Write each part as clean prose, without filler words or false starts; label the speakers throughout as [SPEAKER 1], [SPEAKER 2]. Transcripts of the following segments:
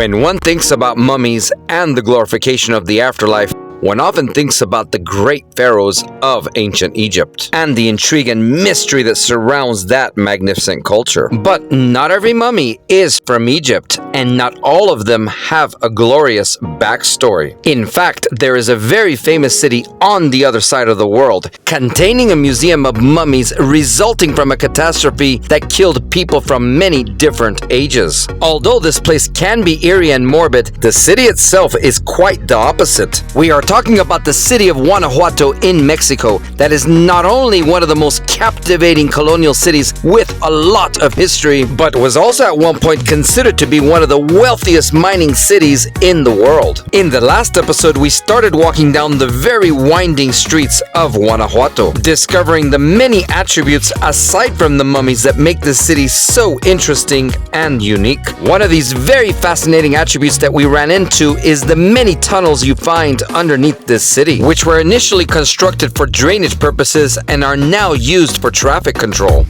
[SPEAKER 1] When one thinks about mummies and the glorification of the afterlife, one often thinks about the great pharaohs of ancient Egypt and the intrigue and mystery that surrounds that magnificent culture. But not every mummy is from Egypt, and not all of them have a glorious backstory. In fact, there is a very famous city on the other side of the world containing a museum of mummies resulting from a catastrophe that killed people from many different ages. Although this place can be eerie and morbid, the city itself is quite the opposite. We are talking about the city of Guanajuato in Mexico that is not only one of the most captivating colonial cities with a lot of history, but was also at one point considered to be one of the wealthiest mining cities in the world. In the last episode, we started walking down the very winding streets of Guanajuato, discovering the many attributes aside from the mummies that make this city so interesting and unique. One of these very fascinating attributes that we ran into is the many tunnels you find underneath this city, which were initially constructed for drainage purposes and are now used for traffic control.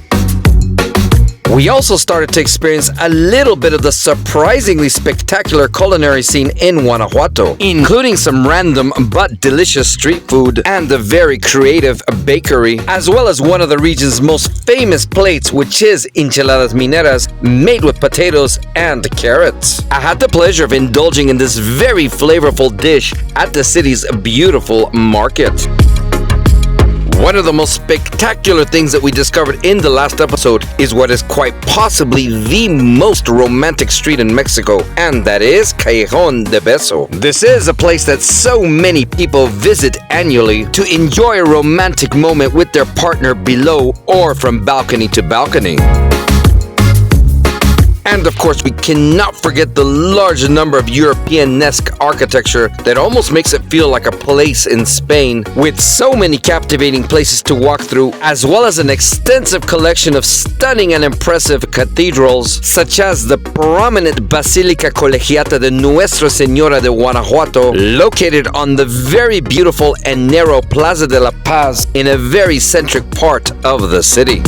[SPEAKER 1] We also started to experience a little bit of the surprisingly spectacular culinary scene in Guanajuato, including some random but delicious street food and a very creative bakery, as well as one of the region's most famous plates, which is enchiladas mineras made with potatoes and carrots. I had the pleasure of indulging in this very flavorful dish at the city's beautiful market. One of the most spectacular things that we discovered in the last episode is what is quite possibly the most romantic street in Mexico, and that is Callejoneada. This is a place that so many people visit annually to enjoy a romantic moment with their partner below or from balcony to balcony. And of course, we cannot forget the large number of European-esque architecture that almost makes it feel like a place in Spain, with so many captivating places to walk through, as well as an extensive collection of stunning and impressive cathedrals, such as the prominent Basilica Colegiata de Nuestra Señora de Guanajuato, located on the very beautiful and narrow Plaza de la Paz in a very centric part of the city.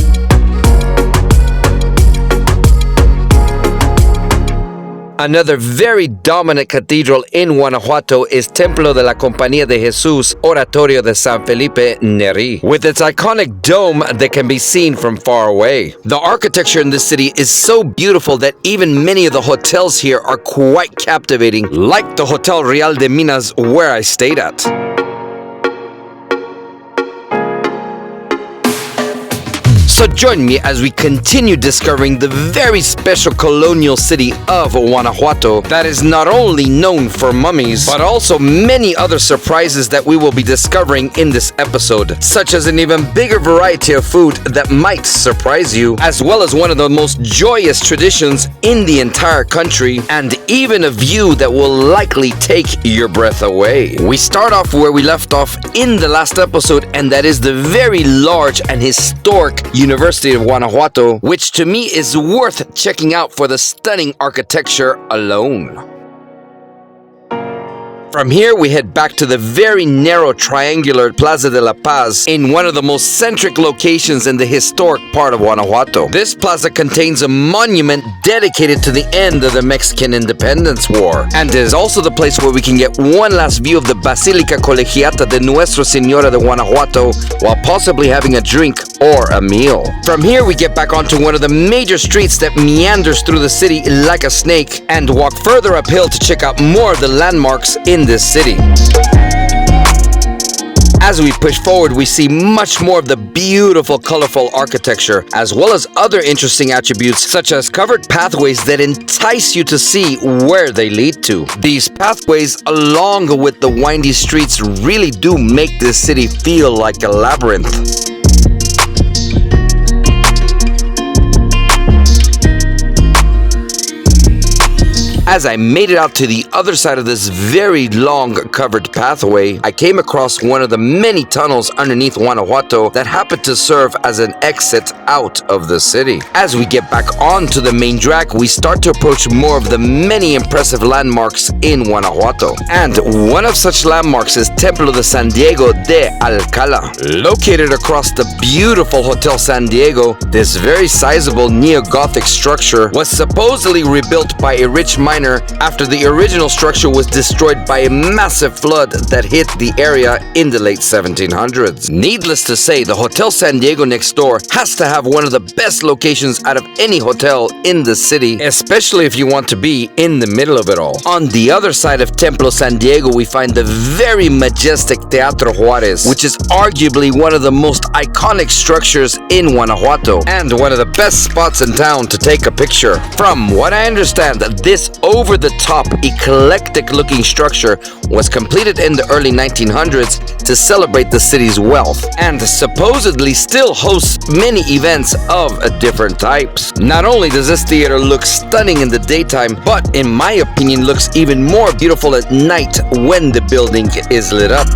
[SPEAKER 1] Another very dominant cathedral in Guanajuato is Templo de la Compañía de Jesús, Oratorio de San Felipe Neri, with its iconic dome that can be seen from far away. The architecture in this city is so beautiful that even many of the hotels here are quite captivating, like the Hotel Real de Minas where I stayed at. So join me as we continue discovering the very special colonial city of Guanajuato that is not only known for mummies, but also many other surprises that we will be discovering in this episode, such as an even bigger variety of food that might surprise you, as well as one of the most joyous traditions in the entire country, and even a view that will likely take your breath away. We start off where we left off in the last episode, and that is the very large and historic University of Guanajuato, which to me is worth checking out for the stunning architecture alone. From here, we head back to the very narrow triangular Plaza de la Paz in one of the most centric locations in the historic part of Guanajuato. This plaza contains a monument dedicated to the end of the Mexican Independence War, and is also the place where we can get one last view of the Basilica Colegiata de Nuestra Señora de Guanajuato while possibly having a drink or a meal. From here, we get back onto one of the major streets that meanders through the city like a snake and walk further uphill to check out more of the landmarks in this city. As we push forward, we see much more of the beautiful, colorful architecture, as well as other interesting attributes, such as covered pathways that entice you to see where they lead to. These pathways, along with the windy streets, really do make this city feel like a labyrinth. As I made it out to the other side of this very long covered pathway, I came across one of the many tunnels underneath Guanajuato that happened to serve as an exit out of the city. As we get back onto the main drag, we start to approach more of the many impressive landmarks in Guanajuato. And one of such landmarks is Templo de San Diego de Alcala. Located across the beautiful Hotel San Diego, this very sizable neo-Gothic structure was supposedly rebuilt by a rich miner minor after the original structure was destroyed by a massive flood that hit the area in the late 1700s. Needless to say, the Hotel San Diego next door has to have one of the best locations out of any hotel in the city, especially if you want to be in the middle of it all. On the other side of Templo San Diego, we find the very majestic Teatro Juarez, which is arguably one of the most iconic structures in Guanajuato and one of the best spots in town to take a picture. From what I understand, this over-the-top, eclectic-looking structure was completed in the early 1900s to celebrate the city's wealth and supposedly still hosts many events of different types. Not only does this theater look stunning in the daytime, but in my opinion looks even more beautiful at night when the building is lit up.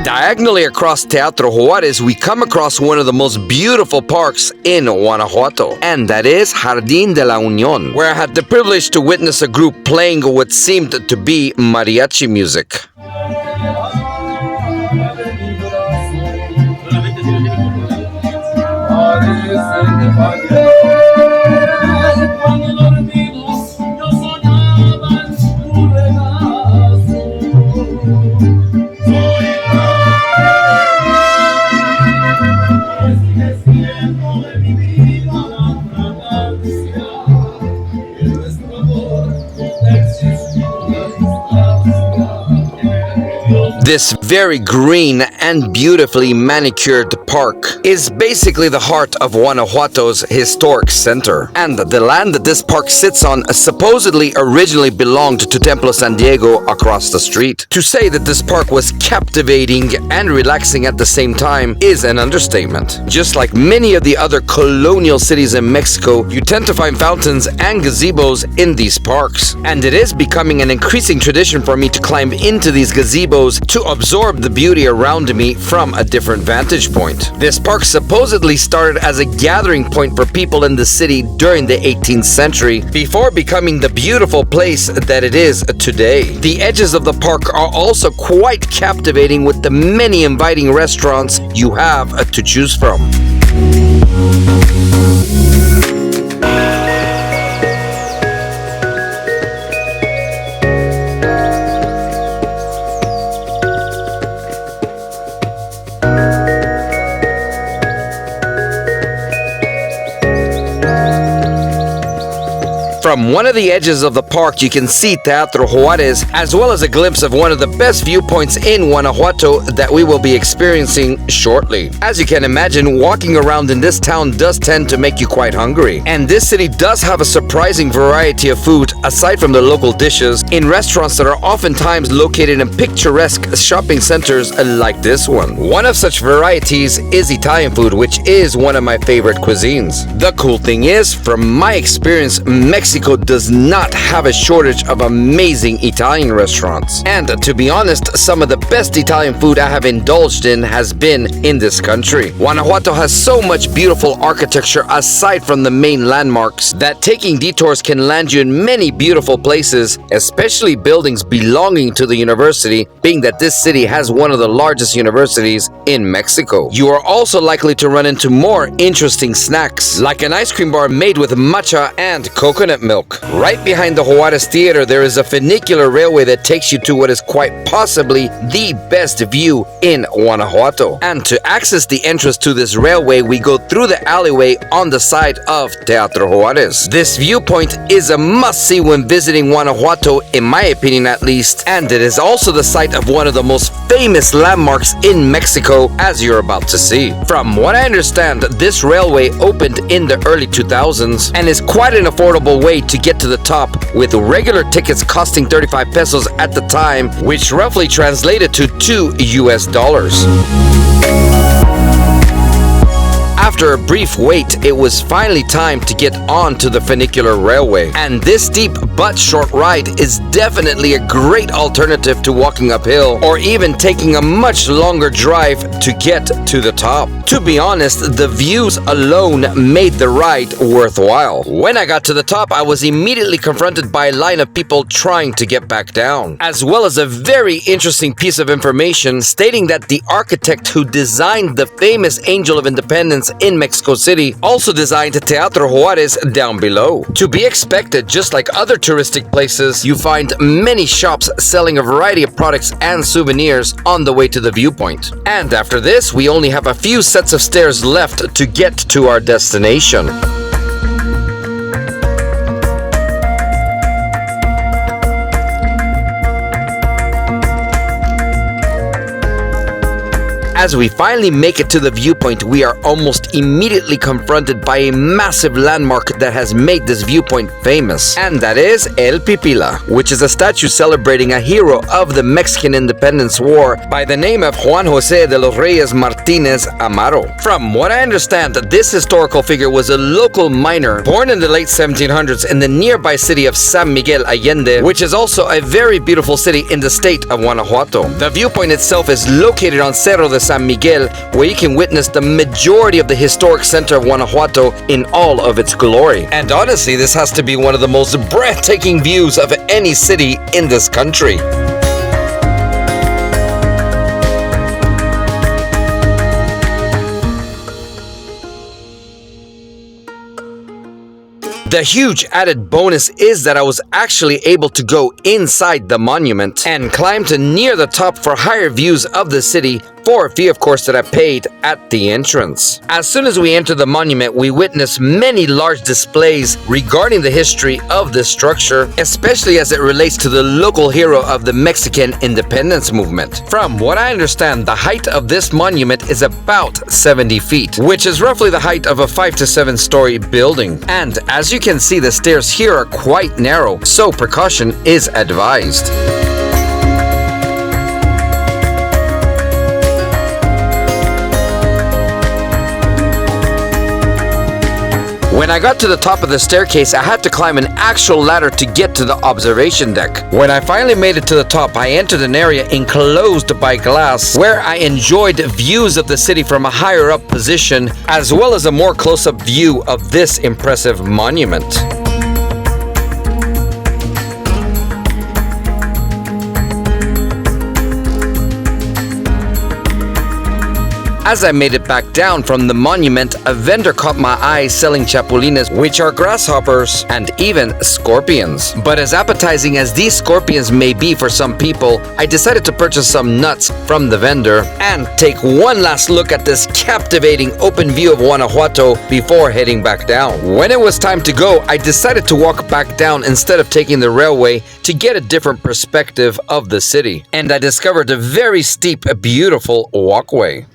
[SPEAKER 1] Diagonally across Teatro Juarez, we come across one of the most beautiful parks in Guanajuato, and that is Jardín de la Unión, where I had the privilege to witness a group playing what seemed to be mariachi music. This very green and beautifully manicured park is basically the heart of Guanajuato's historic center. And the land that this park sits on supposedly originally belonged to Templo San Diego across the street. To say that this park was captivating and relaxing at the same time is an understatement. Just like many of the other colonial cities in Mexico, you tend to find fountains and gazebos in these parks. And it is becoming an increasing tradition for me to climb into these gazebos to absorb the beauty around me from a different vantage point. This park supposedly started as a gathering point for people in the city during the 18th century before becoming the beautiful place that it is today. The edges of the park are also quite captivating with the many inviting restaurants you have to choose from. From one of the edges of the park, you can see Teatro Juarez, as well as a glimpse of one of the best viewpoints in Guanajuato that we will be experiencing shortly. As you can imagine, walking around in this town does tend to make you quite hungry. And this city does have a surprising variety of food, aside from the local dishes, in restaurants that are oftentimes located in picturesque shopping centers like this one. One of such varieties is Italian food, which is one of my favorite cuisines. The cool thing is, from my experience, Mexico does not have a shortage of amazing Italian restaurants. And to be honest, some of the best Italian food I have indulged in has been in this country. Guanajuato has so much beautiful architecture aside from the main landmarks that taking detours can land you in many beautiful places, especially buildings belonging to the university, being that this city has one of the largest universities in Mexico. You are also likely to run into more interesting snacks, like an ice cream bar made with matcha and coconut milk. Right behind the Juarez Theater, there is a funicular railway that takes you to what is quite possibly the best view in Guanajuato. And to access the entrance to this railway, we go through the alleyway on the side of Teatro Juarez. This viewpoint is a must-see when visiting Guanajuato, in my opinion at least, and it is also the site of one of the most famous landmarks in Mexico, as you're about to see. From what I understand, this railway opened in the early 2000s and is quite an affordable way to get to the top, with regular tickets costing 35 pesos at the time, which roughly translated to $2. After a brief wait, it was finally time to get onto the funicular railway. And this steep but short ride is definitely a great alternative to walking uphill or even taking a much longer drive to get to the top. To be honest, the views alone made the ride worthwhile. When I got to the top, I was immediately confronted by a line of people trying to get back down, as well as a very interesting piece of information stating that the architect who designed the famous Angel of Independence in Mexico City, also designed Teatro Juarez down below. To be expected, just like other touristic places, you find many shops selling a variety of products and souvenirs on the way to the Viewpoint. And after this, we only have a few sets of stairs left to get to our destination. As we finally make it to the Viewpoint, we are almost immediately confronted by a massive landmark that has made this viewpoint famous, and that is El Pipila, which is a statue celebrating a hero of the Mexican Independence War by the name of Juan José de los Reyes Martínez Amaro. From what I understand, this historical figure was a local miner born in the late 1700s in the nearby city of San Miguel Allende, which is also a very beautiful city in the state of Guanajuato. The viewpoint itself is located on Cerro de San Miguel, where you can witness the majority of the historic center of Guanajuato in all of its glory. And honestly, this has to be one of the most breathtaking views of any city in this country. The huge added bonus is that I was actually able to go inside the monument and climb to near the top for higher views of the city for a fee, of course, that I paid at the entrance. As soon as we enter the monument, we witness many large displays regarding the history of this structure, especially as it relates to the local hero of the Mexican independence movement. From what I understand, the height of this monument is about 70 feet, which is roughly the height of a 5 to 7 story building. And as you can see, the stairs here are quite narrow, so precaution is advised. When I got to the top of the staircase, I had to climb an actual ladder to get to the observation deck. When I finally made it to the top, I entered an area enclosed by glass where I enjoyed views of the city from a higher up position, as well as a more close-up view of this impressive monument. As I made it back down from the monument, a vendor caught my eye selling chapulines, which are grasshoppers, and even scorpions. But as appetizing as these scorpions may be for some people, I decided to purchase some nuts from the vendor and take one last look at this captivating open view of Guanajuato before heading back down. When it was time to go, I decided to walk back down instead of taking the railway to get a different perspective of the city. And I discovered a very steep, beautiful walkway.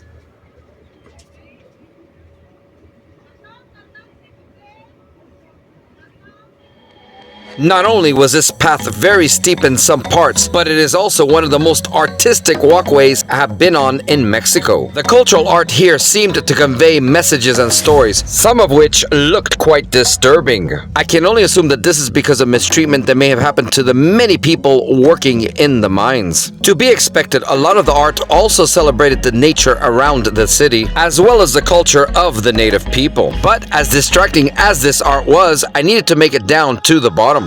[SPEAKER 1] Not only was this path very steep in some parts, but it is also one of the most artistic walkways I have been on in Mexico. The cultural art here seemed to convey messages and stories, some of which looked quite disturbing. I can only assume that this is because of mistreatment that may have happened to the many people working in the mines. To be expected, a lot of the art also celebrated the nature around the city, as well as the culture of the native people. But as distracting as this art was, I needed to make it down to the bottom.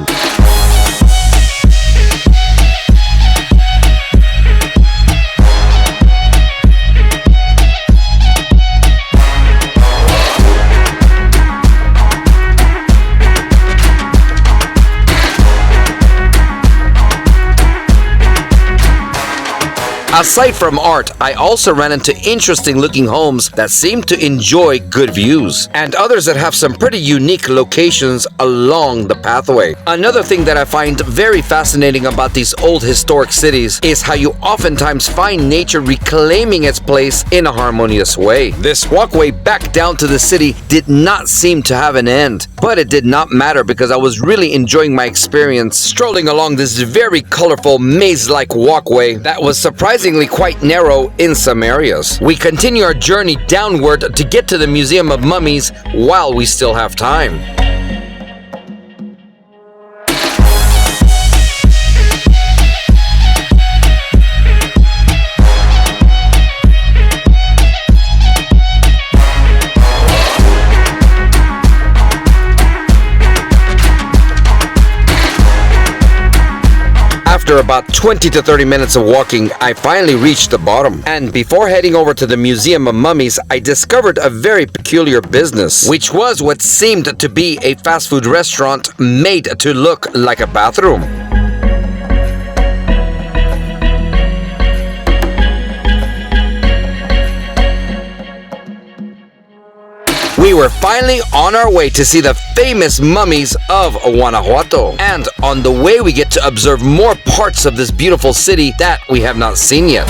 [SPEAKER 1] Aside from art, I also ran into interesting looking homes that seem to enjoy good views, and others that have some pretty unique locations along the pathway. Another thing that I find very fascinating about these old historic cities is how you oftentimes find nature reclaiming its place in a harmonious way. This walkway back down to the city did not seem to have an end, but it did not matter because I was really enjoying my experience strolling along this very colorful maze-like walkway that was surprisingly quite narrow in some areas. We continue our journey downward to get to the Museum of Mummies while we still have time. After about 20 to 30 minutes of walking, I finally reached the bottom. And before heading over to the Museum of Mummies, I discovered a very peculiar business, which was what seemed to be a fast food restaurant made to look like a bathroom. We were finally on our way to see the famous mummies of Guanajuato. And on the way, we get to observe more parts of this beautiful city that we have not seen yet.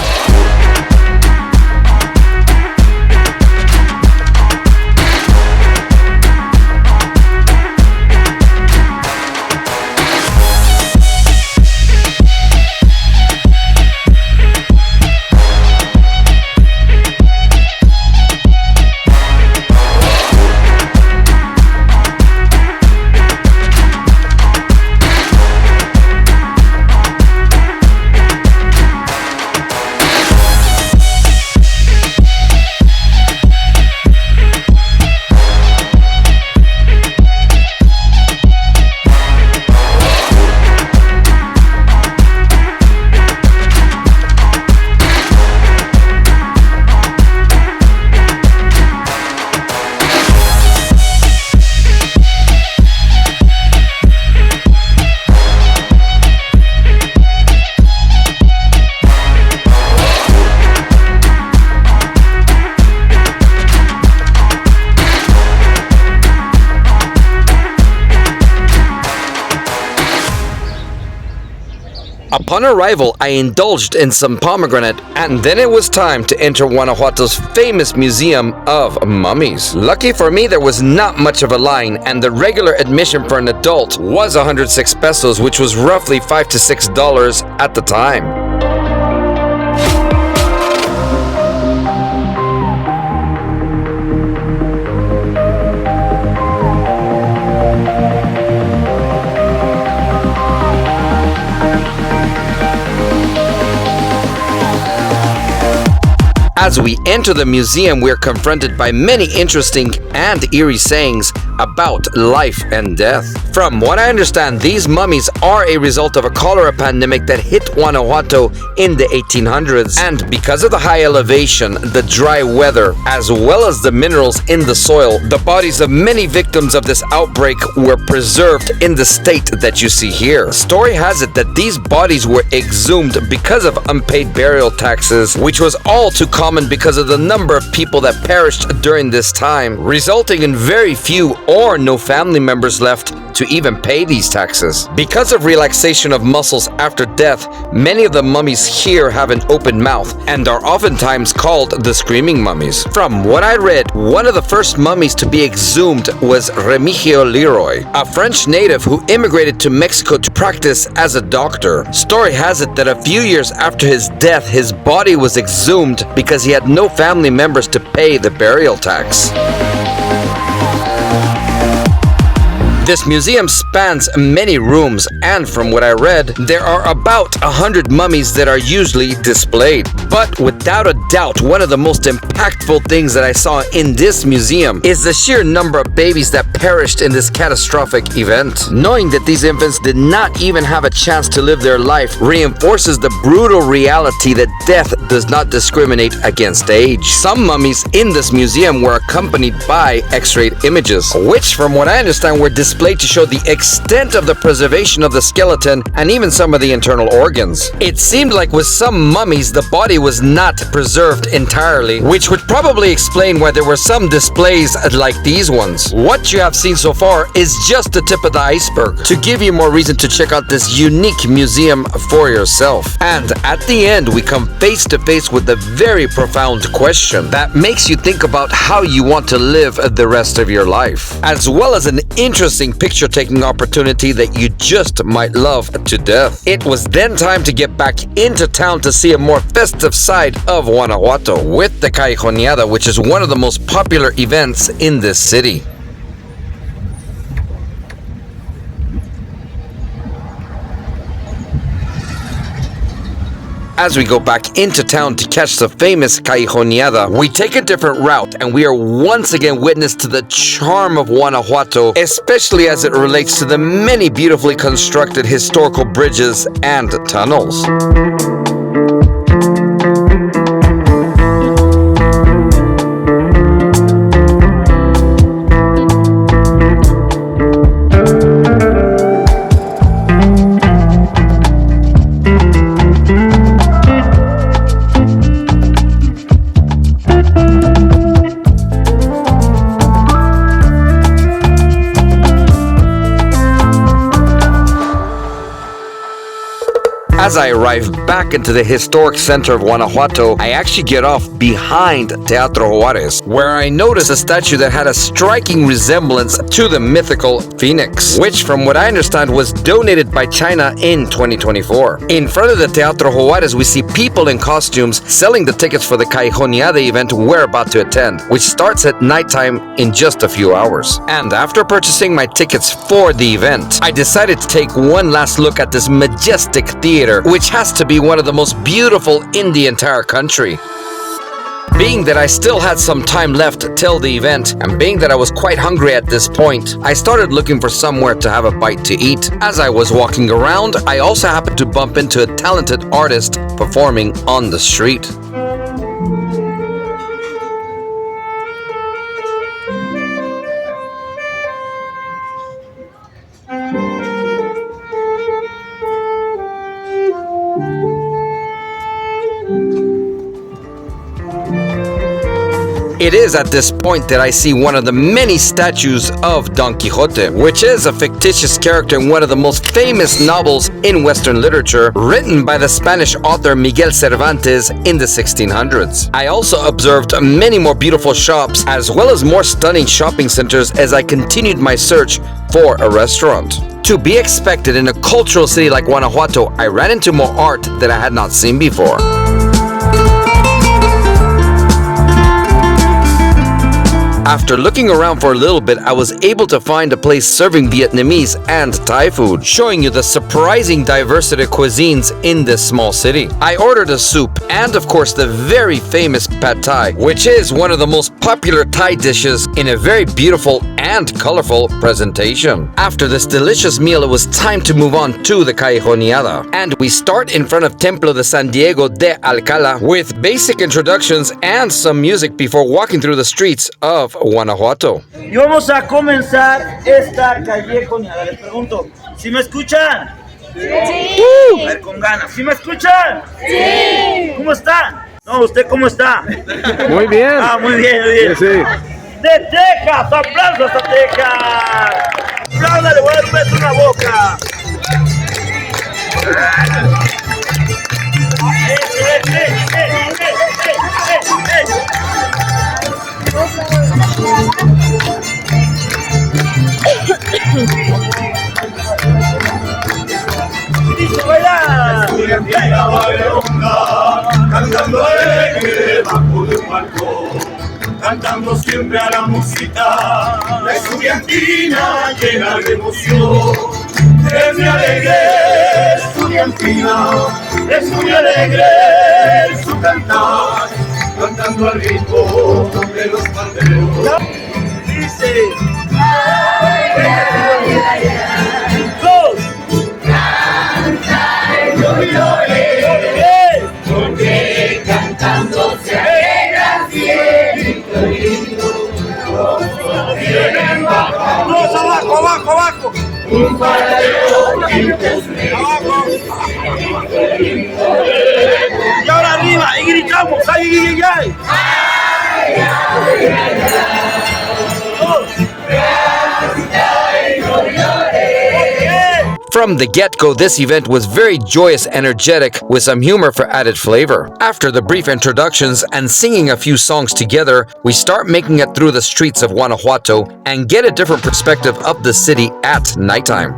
[SPEAKER 1] Upon arrival, I indulged in some pomegranate, and then it was time to enter Guanajuato's famous Museum of Mummies. Lucky for me, there was not much of a line, and the regular admission for an adult was 106 pesos, which was roughly $5 to $6 at the time. As we enter the museum, we're confronted by many interesting and eerie sayings about life and death. From what I understand, these mummies are a result of a cholera pandemic that hit Guanajuato in the 1800s. And because of the high elevation, the dry weather, as well as the minerals in the soil, the bodies of many victims of this outbreak were preserved in the state that you see here. Story has it that these bodies were exhumed because of unpaid burial taxes, which was all too common because of the number of people that perished during this time, resulting in very few or no family members left to even pay these taxes. Because of relaxation of muscles after death, many of the mummies here have an open mouth and are oftentimes called the screaming mummies. From what I read, one of the first mummies to be exhumed was Remigio Leroy, a French native who immigrated to Mexico to practice as a doctor. Story has it that a few years after his death, his body was exhumed because he had no family members to pay the burial tax. This museum spans many rooms, and from what I read, there are about 100 mummies that are usually displayed. But without a doubt, one of the most impactful things that I saw in this museum is the sheer number of babies that perished in this catastrophic event. Knowing that these infants did not even have a chance to live their life reinforces the brutal reality that death does not discriminate against age. Some mummies in this museum were accompanied by X-rayed images, which from what I understand were displayed to show the extent of the preservation of the skeleton and even some of the internal organs. It seemed like with some mummies the body was not preserved entirely, which would probably explain why there were some displays like these ones. What you have seen so far is just the tip of the iceberg to give you more reason to check out this unique museum for yourself. And at the end, we come face to face with a very profound question that makes you think about how you want to live the rest of your life, as well as an interesting picture-taking opportunity that you just might love to death. It was then time to get back into town to see a more festive side of Guanajuato with the Callejoneada, which is one of the most popular events in this city. As we go back into town to catch the famous Callejoneada, we take a different route and we are once again witness to the charm of Guanajuato, especially as it relates to the many beautifully constructed historical bridges and tunnels. As I arrive back into the historic center of Guanajuato, I actually get off behind Teatro Juarez, where I notice a statue that had a striking resemblance to the mythical phoenix, which from what I understand was donated by China in 2024. In front of the Teatro Juarez, we see people in costumes selling the tickets for the Callejoneada event we're about to attend, which starts at nighttime in just a few hours. And after purchasing my tickets for the event, I decided to take one last look at this majestic theater, which has to be one of the most beautiful in the entire country. Being that I still had some time left till the event, and being that I was quite hungry at this point, I started looking for somewhere to have a bite to eat. As I was walking around, I also happened to bump into a talented artist performing on the street. It is at this point that I see one of the many statues of Don Quixote, which is a fictitious character in one of the most famous novels in Western literature, written by the Spanish author Miguel Cervantes in the 1600s. I also observed many more beautiful shops, as well as more stunning shopping centers as I continued my search for a restaurant. To be expected in a cultural city like Guanajuato, I ran into more art that I had not seen before. After looking around for a little bit, I was able to find a place serving Vietnamese and Thai food, showing you the surprising diversity of cuisines in this small city. I ordered a soup and, of course, the very famous pad thai, which is one of the most popular Thai dishes in a very beautiful and colorful presentation. After this delicious meal, it was time to move on to the Callejoneada, and we start in front of Templo de San Diego de Alcalá with basic introductions and some music before walking through the streets of Guanajuato.
[SPEAKER 2] Y vamos a comenzar esta Callejoneada. Les pregunto, ¿sí me escuchan? Sí. A ver, con ganas. ¿Sí me escuchan? Sí. ¿Cómo están? No, ¿usted cómo está?
[SPEAKER 3] Muy bien.
[SPEAKER 2] Ah, muy bien, muy bien.
[SPEAKER 3] Sí, sí.
[SPEAKER 2] De Texas, aplausos a Texas. Apláudale, voy a dar un beso en la boca.
[SPEAKER 4] Cantando alegre bajo de un balcón, cantando siempre a la música, la estudiantina llena de emoción. Es muy alegre estudiantina, es muy alegre su cantar, cantando al ritmo de los panderos.
[SPEAKER 2] Dice,
[SPEAKER 4] porque cantando se alegra siempre.
[SPEAKER 2] todos abajo, abajo, abajo.
[SPEAKER 4] Un paradero
[SPEAKER 2] Abajo. Y ahora arriba, y gritamos, ¡ay, ay, ay!
[SPEAKER 1] From the get-go, this event was very joyous, energetic, with some humor for added flavor. After the brief introductions and singing a few songs together, we start making it through the streets of Guanajuato and get a different perspective of the city at nighttime.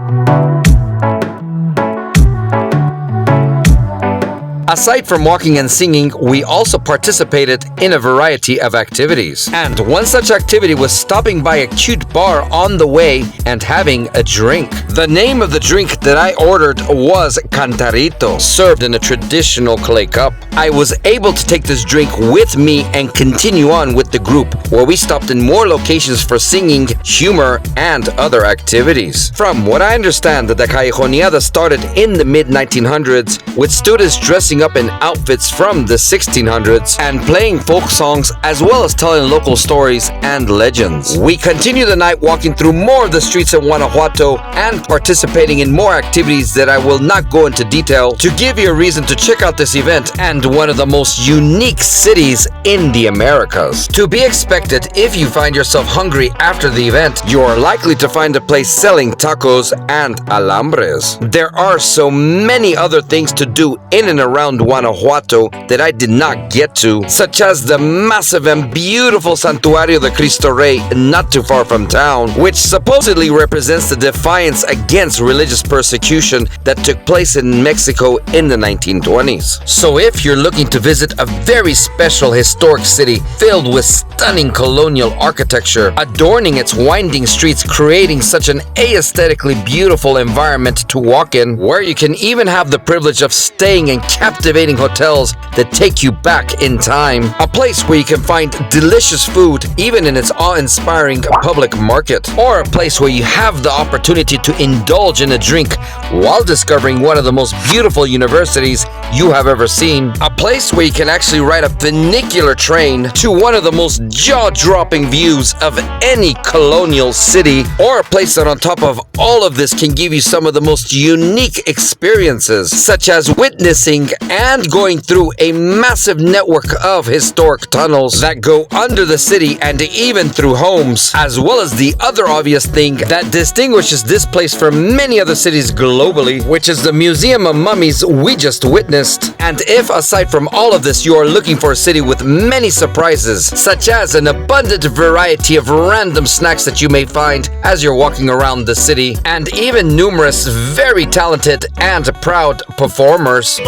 [SPEAKER 1] A Aside from walking and singing, we also participated in a variety of activities. And one such activity was stopping by a cute bar on the way and having a drink. The name of the drink that I ordered was cantarito, served in a traditional clay cup. I was able to take this drink with me and continue on with the group, where we stopped in more locations for singing, humor, and other activities. From what I understand, the Callejoneada started in the mid-1900s, with students dressing up in outfits from the 1600s and playing folk songs as well as telling local stories and legends. We continue the night walking through more of the streets of Guanajuato and participating in more activities that I will not go into detail to give you a reason to check out this event and one of the most unique cities in the Americas. To be expected, if you find yourself hungry after the event, you are likely to find a place selling tacos and alambres. There are so many other things to do in and around Guanajuato that I did not get to, such as the massive and beautiful Santuario de Cristo Rey not too far from town, which supposedly represents the defiance against religious persecution that took place in Mexico in the 1920s. So if you're looking to visit a very special historic city filled with stunning colonial architecture, adorning its winding streets, creating such an aesthetically beautiful environment to walk in, where you can even have the privilege of staying in captivating hotels that take you back in time, a place where you can find delicious food even in its awe-inspiring public market, or a place where you have the opportunity to indulge in a drink while discovering one of the most beautiful universities you have ever seen, a place where you can actually ride a funicular train to one of the most jaw-dropping views of any colonial city, or a place that on top of all of this can give you some of the most unique experiences, such as witnessing and going through a massive network of historic tunnels that go under the city and even through homes, as well as the other obvious thing that distinguishes this place from many other cities globally, which is the Museum of Mummies we just witnessed. And if aside from all of this you are looking for a city with many surprises, such as an abundant variety of random snacks that you may find as you're walking around the city, and even numerous very talented and proud performers,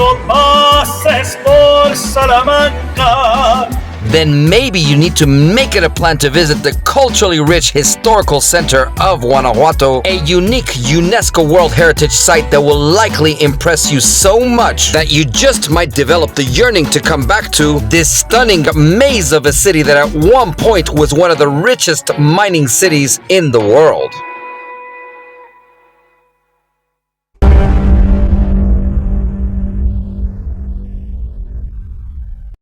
[SPEAKER 1] then maybe you need to make it a plan to visit the culturally rich historical center of Guanajuato, a unique UNESCO World Heritage Site that will likely impress you so much that you just might develop the yearning to come back to this stunning maze of a city that at one point was one of the richest mining cities in the world.